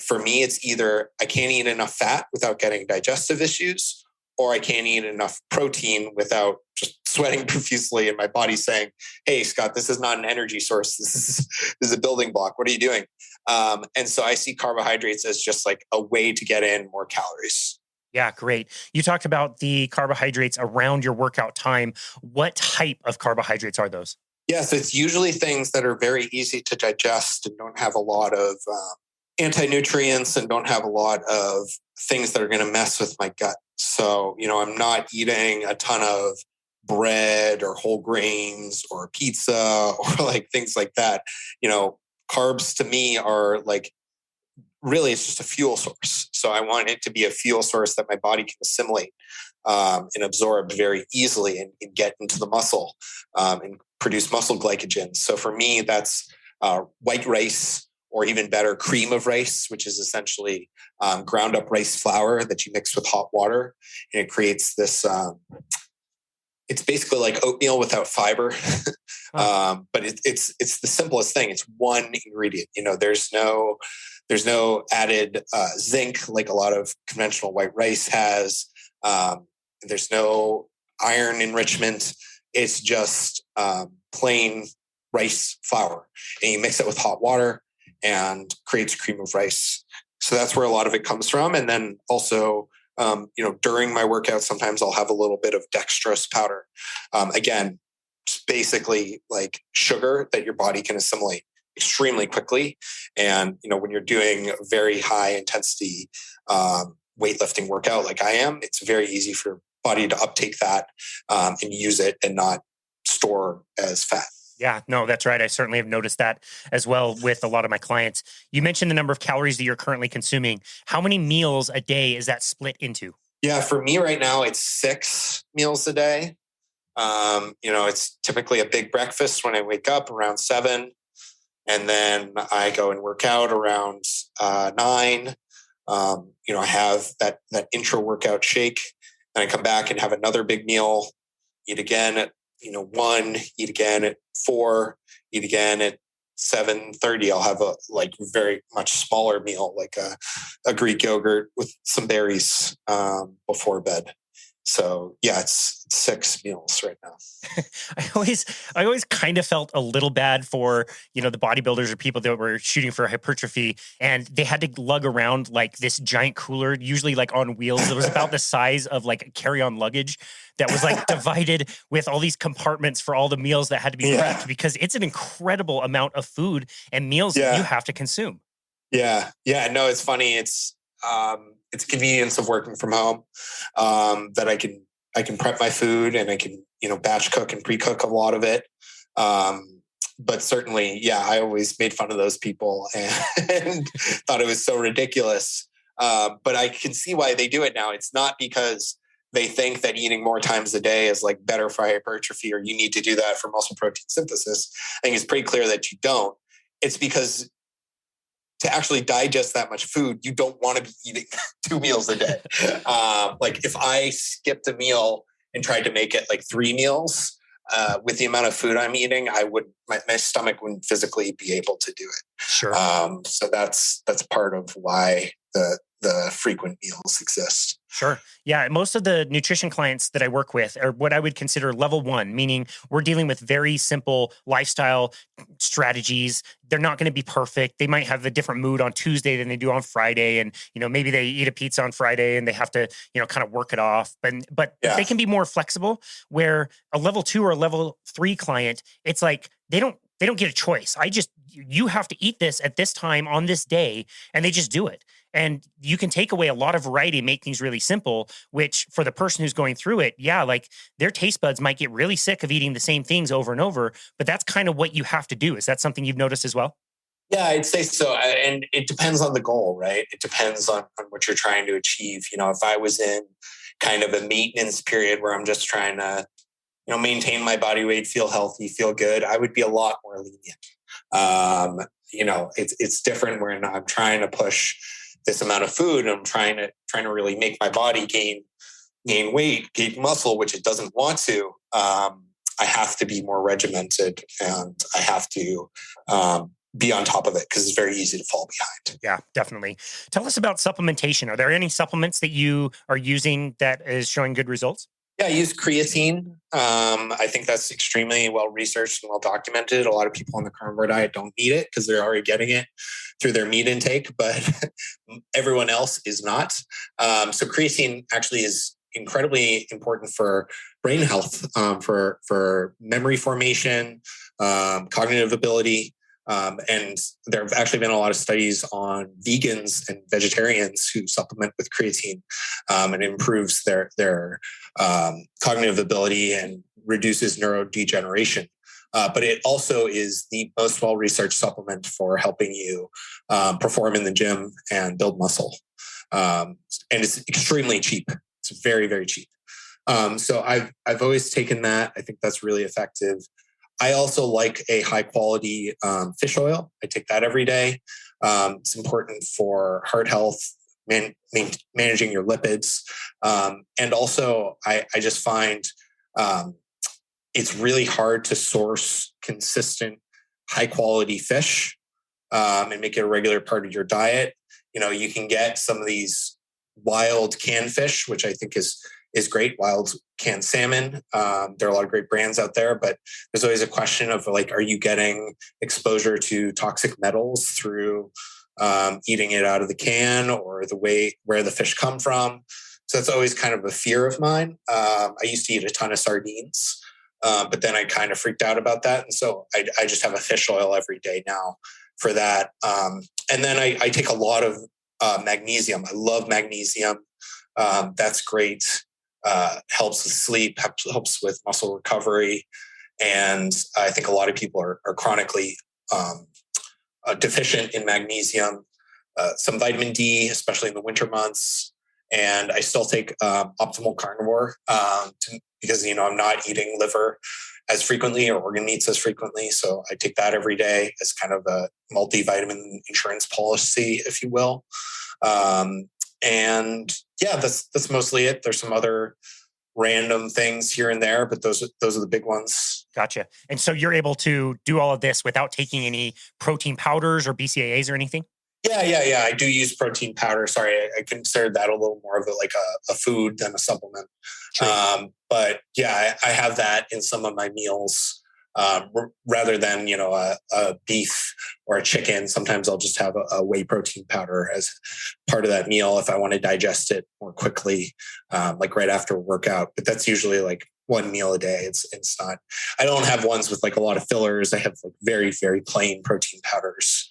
for me, it's either I can't eat enough fat without getting digestive issues, or I can't eat enough protein without just sweating profusely and my body saying, "Hey, Scott, this is not an energy source. This is a building block. What are you doing?" And so I see carbohydrates as just like a way to get in more calories. Yeah, great. You talked about the carbohydrates around your workout time. What type of carbohydrates are those? Yes, it's usually things that are very easy to digest and don't have a lot of anti-nutrients and don't have a lot of things that are going to mess with my gut. So, I'm not eating a ton of bread or whole grains or pizza or things like that. Carbs to me are really, it's just a fuel source. So I want it to be a fuel source that my body can assimilate and absorb very easily and get into the muscle and produce muscle glycogen. So for me, that's white rice, or even better, cream of rice, which is essentially ground up rice flour that you mix with hot water. And it creates this, it's basically like oatmeal without fiber. But it's the simplest thing. It's one ingredient. There's no added zinc like a lot of conventional white rice has. There's no iron enrichment. It's just plain rice flour. And you mix it with hot water and creates cream of rice. So that's where a lot of it comes from. And then also, during my workout, sometimes I'll have a little bit of dextrose powder. Again, just basically like sugar that your body can assimilate extremely quickly. And, when you're doing a very high intensity weightlifting workout like I am, it's very easy for your body to uptake that and use it and not store as fat. Yeah, no, that's right. I certainly have noticed that as well with a lot of my clients. You mentioned the number of calories that you're currently consuming. How many meals a day is that split into? Yeah, for me right now, it's 6 meals a day. It's typically a big breakfast when I wake up around 7. And then I go and work out around 9. I have that intra workout shake. Then I come back and have another big meal eat again at 1, eat again at 4, eat again at 7:30. I'll have a very much smaller meal, like a Greek yogurt with some berries before bed. So yeah, it's 6 meals right now. I always kind of felt a little bad for, the bodybuilders or people that were shooting for hypertrophy, and they had to lug around like this giant cooler, usually like on wheels. It was about the size of like carry-on luggage that was like divided with all these compartments for all the meals that had to be prepped, because it's an incredible amount of food and meals that you have to consume. Yeah. No, it's funny. It's convenience of working from home, that I can prep my food and I can, batch cook and pre-cook a lot of it. But certainly, I always made fun of those people and thought it was so ridiculous. But I can see why they do it now. It's not because they think that eating more times a day is like better for hypertrophy, or you need to do that for muscle protein synthesis. I think it's pretty clear that you don't. It's because to actually digest that much food, you don't want to be eating 2 meals a day. Like if I skipped a meal and tried to make it like 3 meals, with the amount of food I'm eating, my stomach wouldn't physically be able to do it. Sure. So that's part of why the frequent meals exist. Sure. Yeah. Most of the nutrition clients that I work with are what I would consider level 1, meaning we're dealing with very simple lifestyle strategies. They're not going to be perfect. They might have a different mood on Tuesday than they do on Friday. And, maybe they eat a pizza on Friday and they have to, kind of work it off. But they can be more flexible, where a level 2 or a level 3 client, it's like, they don't get a choice. You have to eat this at this time on this day, and they just do it. And you can take away a lot of variety and make things really simple, which for the person who's going through it, like their taste buds might get really sick of eating the same things over and over, but that's kind of what you have to do. Is that something you've noticed as well? Yeah, I'd say so. And it depends on the goal, right? It depends on what you're trying to achieve. If I was in kind of a maintenance period where I'm just trying to, maintain my body weight, feel healthy, feel good, I would be a lot more lenient. It's different when I'm trying to push this amount of food, and I'm trying to really make my body gain weight, gain muscle, which it doesn't want to. I have to be more regimented, and I have to be on top of it, because it's very easy to fall behind. Yeah, definitely. Tell us about supplementation. Are there any supplements that you are using that is showing good results? Yeah, I use creatine. I think that's extremely well researched and well documented. A lot of people on the carnivore diet don't need it because they're already getting it through their meat intake, but everyone else is not. So creatine actually is incredibly important for brain health, for memory formation, cognitive ability. And there have actually been a lot of studies on vegans and vegetarians who supplement with creatine, and improves their cognitive ability and reduces neurodegeneration. But it also is the most well-researched supplement for helping you perform in the gym and build muscle. And it's extremely cheap. It's very, very cheap. So I've always taken that. I think that's really effective. I also like a high quality fish oil. I take that every day. It's important for heart health, managing your lipids. And also I just find it's really hard to source consistent high quality fish and make it a regular part of your diet. You can get some of these wild canned fish, which I think is great. Wild canned salmon. There are a lot of great brands out there, but there's always a question of are you getting exposure to toxic metals through eating it out of the can, or the way where the fish come from? So that's always kind of a fear of mine. I used to eat a ton of sardines, but then I kind of freaked out about that. And so I just have a fish oil every day now for that. And then I take a lot of magnesium. I love magnesium. That's great. Helps with sleep, helps with muscle recovery. And I think a lot of people are chronically deficient in magnesium, some vitamin D, especially in the winter months. And I still take Optimal Carnivore because, I'm not eating liver as frequently or organ meats as frequently. So I take that every day as kind of a multivitamin insurance policy, if you will. And yeah, that's mostly it. There's some other random things here and there, but those are the big ones. Gotcha. And so you're able to do all of this without taking any protein powders or BCAAs or anything? Yeah. I do use protein powder. Sorry, I consider that a little more of a food than a supplement. Sure. But yeah, I have that in some of my meals. Rather than, a beef or a chicken, sometimes I'll just have a whey protein powder as part of that meal if I want to digest it more quickly, like right after a workout. But that's usually like one meal a day. It's not, I don't have ones with like a lot of fillers. I have like very, very plain protein powders.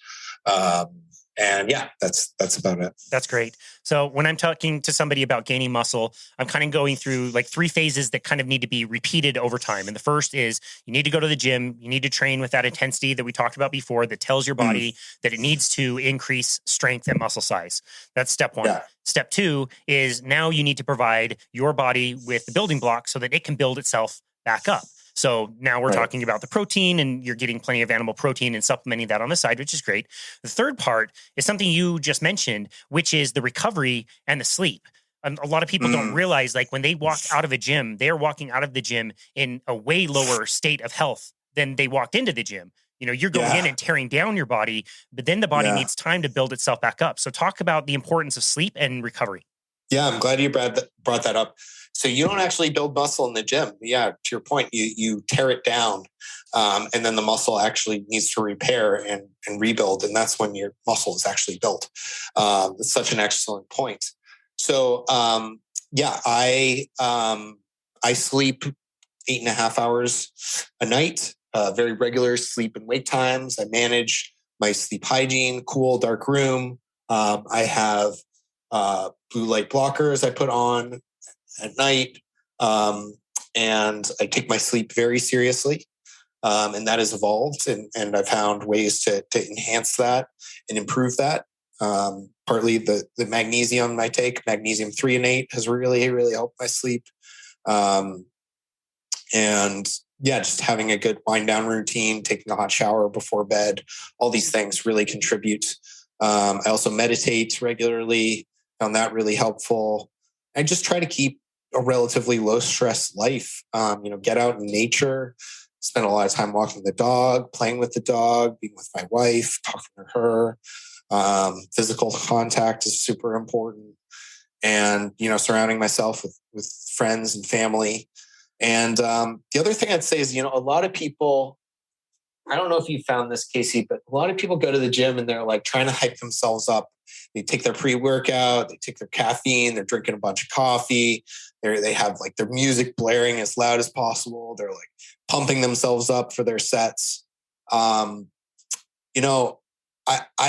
And yeah, that's about it. That's great. So when I'm talking to somebody about gaining muscle, I'm kind of going through like 3 phases that kind of need to be repeated over time. And the first is you need to go to the gym. You need to train with that intensity that we talked about before that tells your body that it needs to increase strength and muscle size. That's step 1. Yeah. Step 2 is now you need to provide your body with the building blocks so that it can build itself back up. So now we're talking about the protein, and you're getting plenty of animal protein and supplementing that on the side, which is great. The third part is something you just mentioned, which is the recovery and the sleep. And a lot of people don't realize, like when they walk out of a gym, they're walking out of the gym in a way lower state of health than they walked into the gym. You're going in and tearing down your body, but then the body needs time to build itself back up. So talk about the importance of sleep and recovery. Yeah, I'm glad you brought that up. So you don't actually build muscle in the gym. Yeah, to your point, you tear it down, and then the muscle actually needs to repair and rebuild, and that's when your muscle is actually built. It's such an excellent point. So I sleep 8.5 hours a night, very regular sleep and wake times. I manage my sleep hygiene, cool, dark room. I have blue light blockers I put on at night. And I take my sleep very seriously. And that has evolved. And I've found ways to enhance that and improve that. Partly the magnesium I take, magnesium threonate, has really, really helped my sleep. And yeah, just having a good wind down routine, taking a hot shower before bed, all these things really contribute. I also meditate regularly. Found that really helpful. I just try to keep a relatively low stress life. Get out in nature, spend a lot of time walking the dog, playing with the dog, being with my wife, talking to her. Physical contact is super important. And, surrounding myself with friends and family. And the other thing I'd say is, a lot of people, I don't know if you found this, Casey, but a lot of people go to the gym and they're like trying to hype themselves up. They take their pre-workout, they take their caffeine, they're drinking a bunch of coffee. They have like their music blaring as loud as possible. They're like pumping themselves up for their sets. I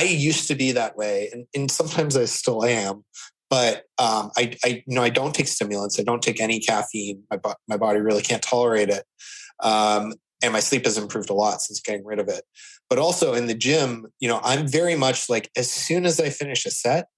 used to be that way, and sometimes I still am. But I don't take stimulants. I don't take any caffeine. My body really can't tolerate it. And my sleep has improved a lot since getting rid of it. But also in the gym, I'm very much like, as soon as I finish a set,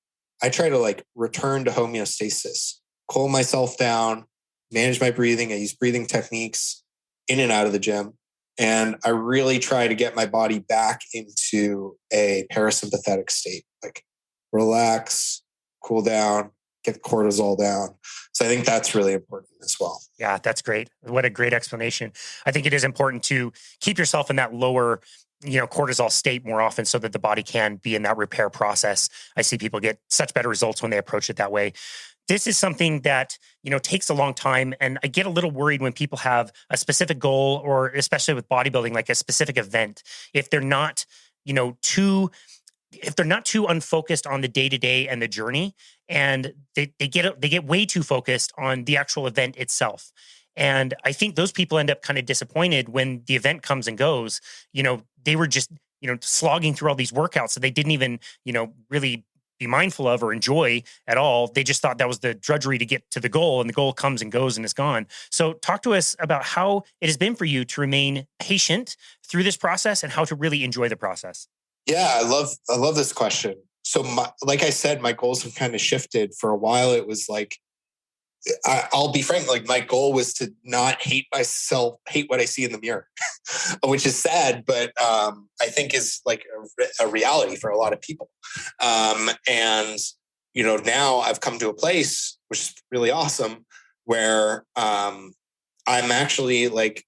I try to like return to homeostasis, cool myself down, manage my breathing. I use breathing techniques in and out of the gym. And I really try to get my body back into a parasympathetic state, like relax, cool down, get the cortisol down. So I think that's really important as well. Yeah, that's great. What a great explanation. I think it is important to keep yourself in that lower, cortisol state more often so that the body can be in that repair process. I see people get such better results when they approach it that way. This is something that, takes a long time. And I get a little worried when people have a specific goal, or especially with bodybuilding, like a specific event, if they're not, too unfocused on the day-to-day and the journey, and they get way too focused on the actual event itself. And I think those people end up kind of disappointed when the event comes and goes. They were just, slogging through all these workouts that they didn't even, really be mindful of or enjoy at all. They just thought that was the drudgery to get to the goal, and the goal comes and goes and is gone. So talk to us about how it has been for you to remain patient through this process and how to really enjoy the process. Yeah, I love this question. So like I said, my goals have kind of shifted. For a while, it was like, I'll be frank, like my goal was to not hate myself, hate what I see in the mirror, which is sad, but I think is like a reality for a lot of people. And, now I've come to a place, which is really awesome, where I'm actually like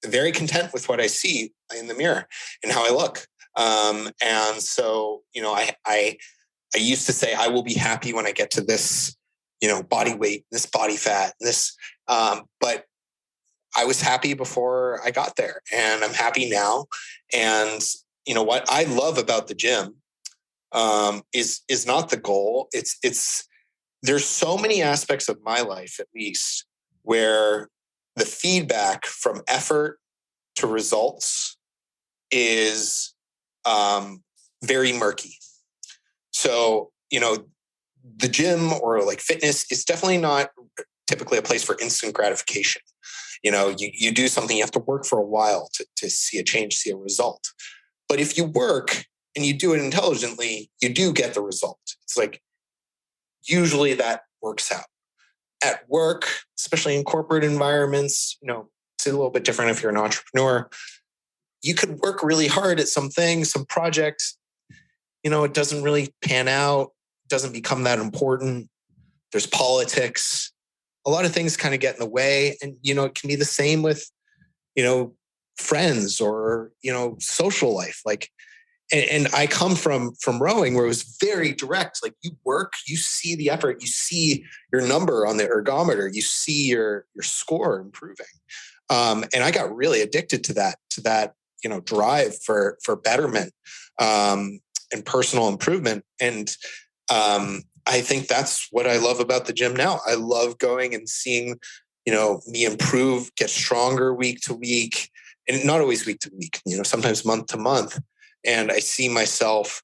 very content with what I see in the mirror and how I look. And so, I used to say I will be happy when I get to this, body weight, this body fat, this, but I was happy before I got there, and I'm happy now. And what I love about the gym is not the goal. There's so many aspects of my life, at least, where the feedback from effort to results is very murky. So, the gym or like fitness is definitely not typically a place for instant gratification. You do something, you have to work for a while to see a change, see a result. But if you work and you do it intelligently, you do get the result. It's like, usually that works out. At work, especially in corporate environments, it's a little bit different if you're an entrepreneur. You could work really hard at some things, some projects, it doesn't really pan out, doesn't become that important. There's politics. A lot of things kind of get in the way. And, it can be the same with, friends or, social life. Like, and I come from rowing where it was very direct. Like, you work, you see the effort, you see your number on the ergometer, you see your score improving. And I got really addicted to that, drive for betterment, and personal improvement. And, I think that's what I love about the gym now. I love going and seeing, me improve, get stronger week to week, and not always week to week, sometimes month to month. And I see myself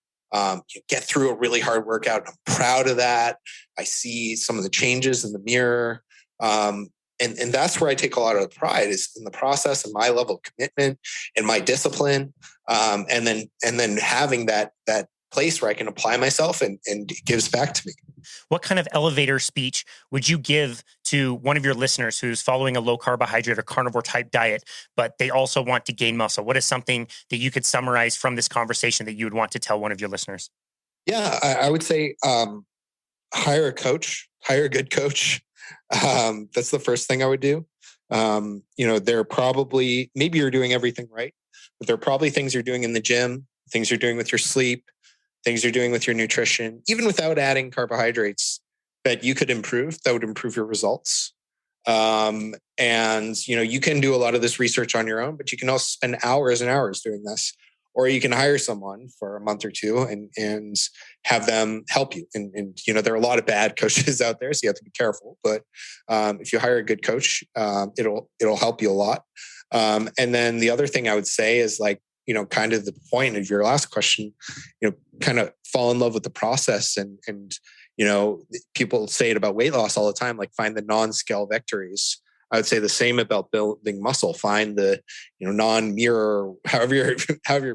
get through a really hard workout. I'm proud of that. I see some of the changes in the mirror. And that's where I take a lot of pride, is in the process and my level of commitment and my discipline. And then having that place where I can apply myself and it gives back to me. What kind of elevator speech would you give to one of your listeners who's following a low carbohydrate or carnivore type diet, but they also want to gain muscle? What is something that you could summarize from this conversation that you would want to tell one of your listeners? Yeah, I would say hire a coach, hire a good coach. That's the first thing I would do. There are probably, maybe you're doing everything right, but there are probably things you're doing in the gym, things you're doing with your sleep, things you're doing with your nutrition, even without adding carbohydrates, that you could improve, that would improve your results. And, you can do a lot of this research on your own, but you can also spend hours and hours doing this, or you can hire someone for a month or two and have them help you. And there are a lot of bad coaches out there, so you have to be careful. But if you hire a good coach, it'll help you a lot. And then the other thing I would say is, like, kind of the point of your last question, kind of fall in love with the process. And people say it about weight loss all the time, like, find the non-scale victories. I would say the same about building muscle. Find the, non-mirror, however you're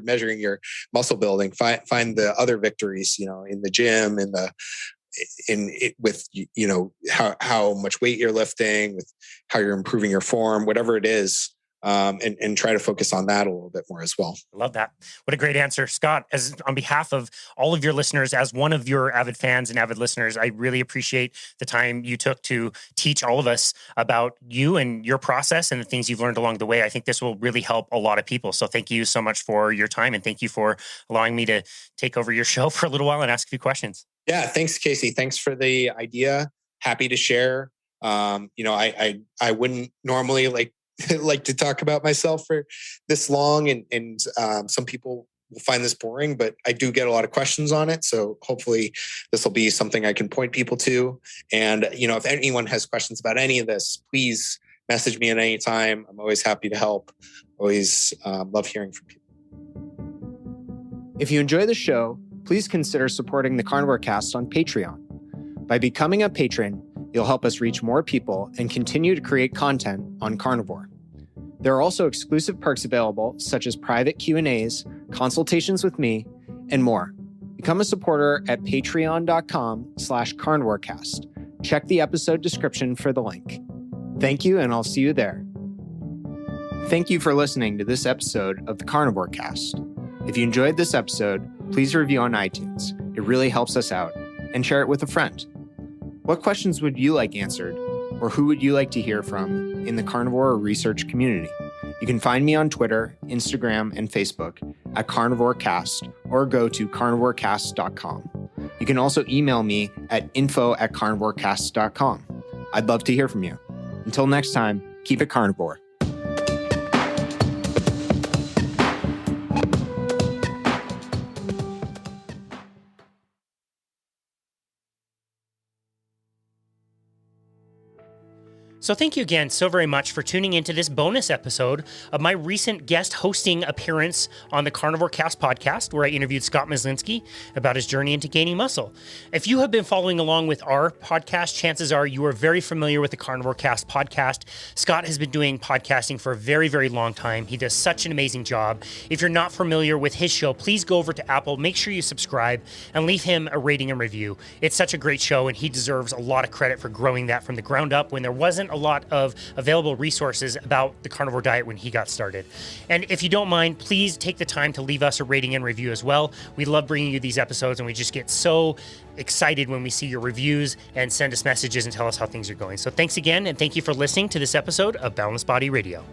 measuring your muscle building, find the other victories, in the gym, with how much weight you're lifting, with how you're improving your form, whatever it is. And try to focus on that a little bit more as well. I love that. What a great answer, Scott. As on behalf of all of your listeners, as one of your avid fans and avid listeners, I really appreciate the time you took to teach all of us about you and your process and the things you've learned along the way. I think this will really help a lot of people. So thank you so much for your time, and thank you for allowing me to take over your show for a little while and ask a few questions. Yeah, thanks, Casey. Thanks for the idea. Happy to share. I wouldn't normally like to talk about myself for this long, and some people will find this boring, but I do get a lot of questions on it. So hopefully this will be something I can point people to. And, if anyone has questions about any of this, please message me at any time. I'm always happy to help. Always love hearing from people. If you enjoy the show, please consider supporting the Carnivore Cast on Patreon. By becoming a patron, you'll help us reach more people and continue to create content on carnivore. There are also exclusive perks available, such as private Q&As, consultations with me, and more. Become a supporter at patreon.com/carnivorecast. Check the episode description for the link. Thank you, and I'll see you there. Thank you for listening to this episode of the Carnivore Cast. If you enjoyed this episode, please review on iTunes. It really helps us out. And share it with a friend. What questions would you like answered? Or who would you like to hear from in the carnivore or research community? You can find me on Twitter, Instagram, and Facebook at Carnivore Cast, or go to carnivorecast.com. You can also email me at info@carnivorecast.com. I'd love to hear from you. Until next time, keep it carnivore. So thank you again so very much for tuning into this bonus episode of my recent guest hosting appearance on the Carnivore Cast Podcast, where I interviewed Scott Myslinski about his journey into gaining muscle. If you have been following along with our podcast, chances are you are very familiar with the Carnivore Cast Podcast. Scott has been doing podcasting for a very, very long time. He does such an amazing job. If you're not familiar with his show, please go over to Apple, make sure you subscribe, and leave him a rating and review. It's such a great show, and he deserves a lot of credit for growing that from the ground up when there wasn't a lot of available resources about the carnivore diet when he got started. And if you don't mind, please take the time to leave us a rating and review as well. We love bringing you these episodes, and we just get so excited when we see your reviews and send us messages and tell us how things are going. So thanks again, and thank you for listening to this episode of Boundless Body Radio.